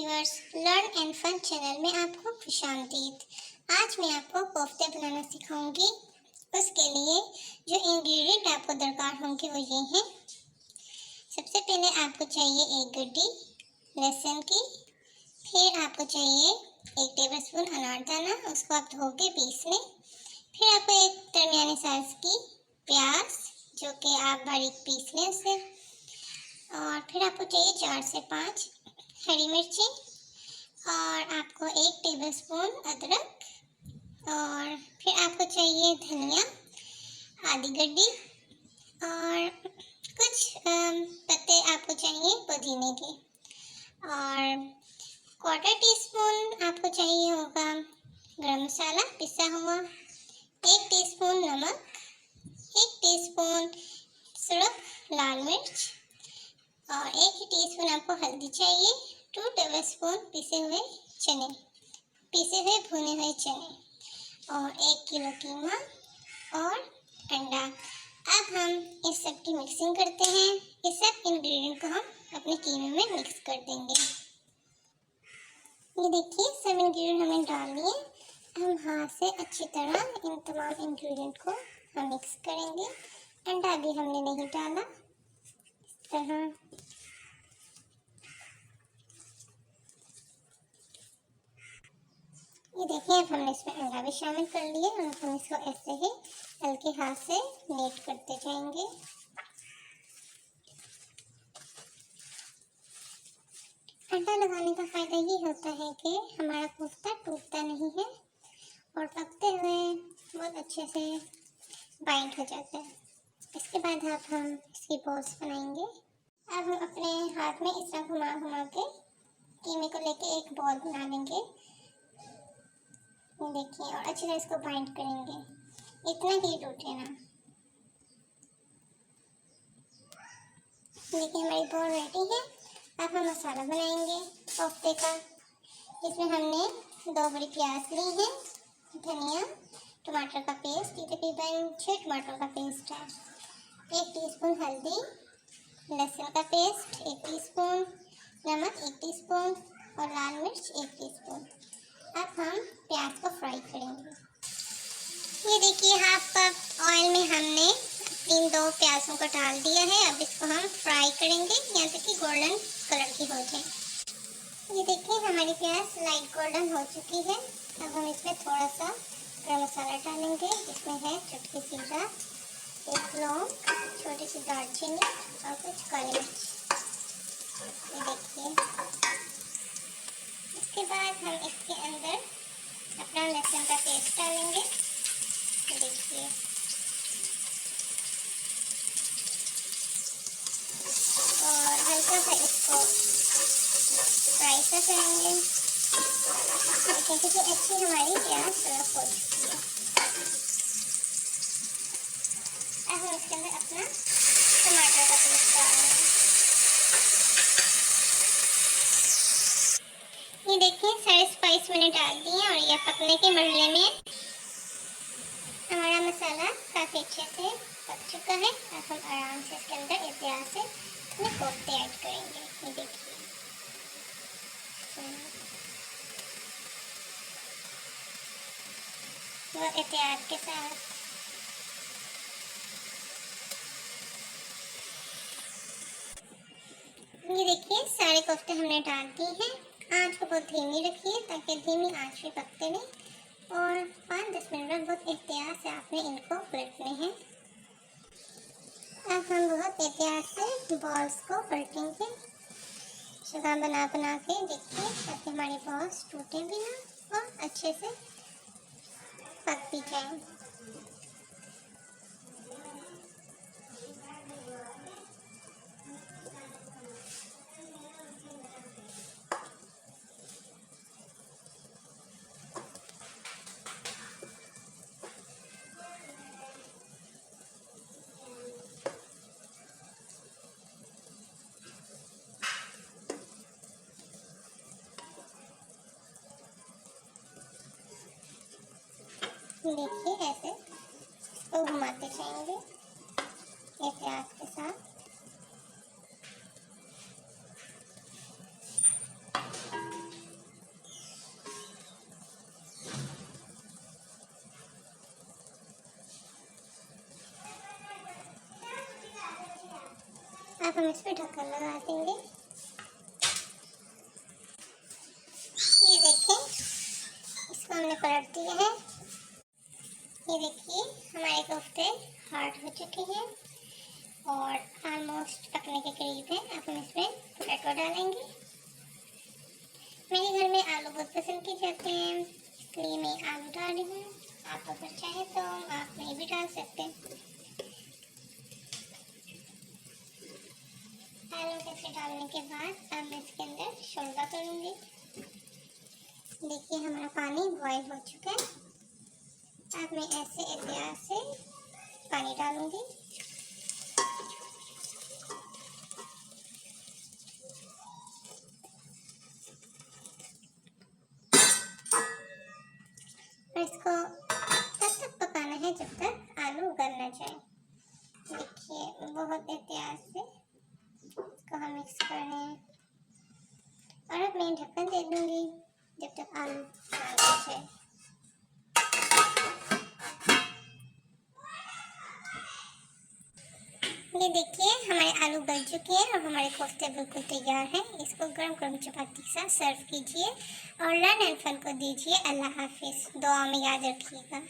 Viewers, learn and fun channel में आपको खुशामदीद। आज मैं आपको कोफ्ते बनाना सिखाऊंगी। उसके लिए जो इंग्रेडिएंट आपको दरकार होंगे वो ये हैं। सबसे पहले आपको चाहिए एक गड्डी लहसुन की, फिर आपको चाहिए 1 टेबलस्पून अनारदाना, उसको आप धो के पीस लें। फिर आपको एक दरमियाने साइज की प्याज जो कि आप बारीक पीस लें उसे, और फिर आपको चाहिए 4 से 5 हरी मिर्ची, और आपको 1 टेबलस्पून अदरक, और फिर आपको चाहिए धनिया आधी गड्डी, और कुछ पत्ते आपको चाहिए पुदीने के, और 1/4 टीस्पून आपको चाहिए होगा गरम मसाला पिसा हुआ, 1 टीस्पून नमक, 1 टीस्पून सुरख लाल मिर्च, और 1 ही टीस्पून आपको हल्दी चाहिए, 2 टेबलस्पून पिसे हुए भुने हुए चने, और 1 किलो कीमा और अंडा। अब हम इस सब की मिक्सिंग करते हैं। ये सब इंग्रेडिएंट को हम अपने कीमे में मिक्स कर देंगे। ये देखिए सब इंग्रेडिएंट हमने डाल लिए। हम हाथ से अच्छी तरह इन तमाम इंग्रेडिएंट को हम मिक्स करेंगे। अंडा भी हमने नहीं डाला। इस तरह ये देखिए अब हमने इसमें अंडा भी शामिल कर लिया, और हम इसको ऐसे ही हल्के हाथ से नीट करते जाएंगे। अंडा लगाने का फ़ायदा ये होता है कि हमारा कोफ्ता टूटता नहीं है और पकते हुए बहुत अच्छे से बाइंड हो जाता है। इसके बाद अब हम इसकी बॉल्स बनाएंगे। अब हम अपने हाथ में इस तरह घुमा घुमा के कीमे को लेके एक बॉल बना लेंगे। देखिए, और अच्छी तरह इसको बाइंड करेंगे, इतना ही टूटे ना। देखिए हमारी बॉल रेडी है। अब हम मसाला बनाएंगे कोफ्ते का, जिसमें हमने 2 बड़ी प्याज ली है, धनिया, टमाटर का पेस्ट, ये तकरीबन 6 टमाटर का पेस्ट है, 1 टीस्पून हल्दी, लहसुन का पेस्ट 1 टीस्पून, नमक 1 टीस्पून और लाल मिर्च 1 टीस्पून। अब हम प्याज को फ्राई करेंगे। ये देखिए हाफ कप ऑयल में हमने इन 2 प्याजों को डाल दिया है। अब इसको हम फ्राई करेंगे यहाँ तक कि गोल्डन कलर की हो जाए। ये देखिए हमारी प्याज लाइट गोल्डन हो चुकी है। अब हम इसमें थोड़ा सा गरम मसाला डालेंगे, जिसमें है चुटकी जीरा, 1 लौंग, छोटी सी दालचीनी और कुछ काली मिर्च। ये देखिए, इसके बाद हम इसके अंदर अपना लहसुन का पेस्ट डालेंगे। देखिए, और हल्का सा इसको फ्राई सा करेंगे, क्योंकि अच्छी हमारी प्याज तरफ हो चुकी है। अब हम इसके अंदर अपना टमाटर का पेस्ट डालेंगे। ये देखिए सारे स्पाइस मैंने डाल दिए और ये पकने के मरहले में हमारा मसाला काफ़ी अच्छे से पक चुका है। अब हम आराम से इसके अंदर एहतियात से अपने कोफ्ते ऐड करेंगे। ये देखिए, वो एहतियात के साथ। ये देखिए सारे कोफ्ते हमने डाल दिए हैं। आँच को बहुत धीमी रखिए ताकि धीमी आँच में पकते रहें, और 5-10 मिनट में बहुत एहतियात से आपने इनको पलटने हैं। अब हम बहुत एहतियात से बॉल्स को पलटेंगे, जगह बना बना के। देखिए ताकि हमारी बॉल्स टूटे भी ना और अच्छे से पक भी जाएं। देखिए ऐसे इसको घुमाते जाएंगे एहतियात के साथ। अब हम इस पर ढक्कन लगा देंगे। ये देखें, इसको हमने पलट दिया है। ये देखिए हमारे कोफ्ते हार्ड हो चुके हैं और ऑलमोस्ट पकने के करीब है। अब हम इसमें पोटैटो डालेंगे। मेरे घर में आलू बहुत पसंद किए जाते हैं, इसलिए मैं आलू डाल रही हूँ। आप अगर चाहें तो आप नहीं भी डाल सकते हैं। आलू कैसे डालने के बाद अब मैं इसके अंदर शोरबा करूँगी। देखिए हमारा पानी बॉयल हो चुका है। अब मैं ऐसे एहतियात से पानी डालूंगी। और इसको तब तक पकाना है जब तक आलू उगल ना जाए। देखिए बहुत एहतियात से इसको हम मिक्स कर रहे हैं और अब मैं ढक्कन दे दूंगी जब तक आलू ना गल जाए। ये देखिए हमारे आलू गल चुके हैं और हमारे कोफ्ते बिल्कुल तैयार हैं। इसको गरम गरम चपाती के साथ सर्व कीजिए और लर्न एंड फन को दीजिए। अल्लाह हाफिज़। दुआ में याद रखिएगा।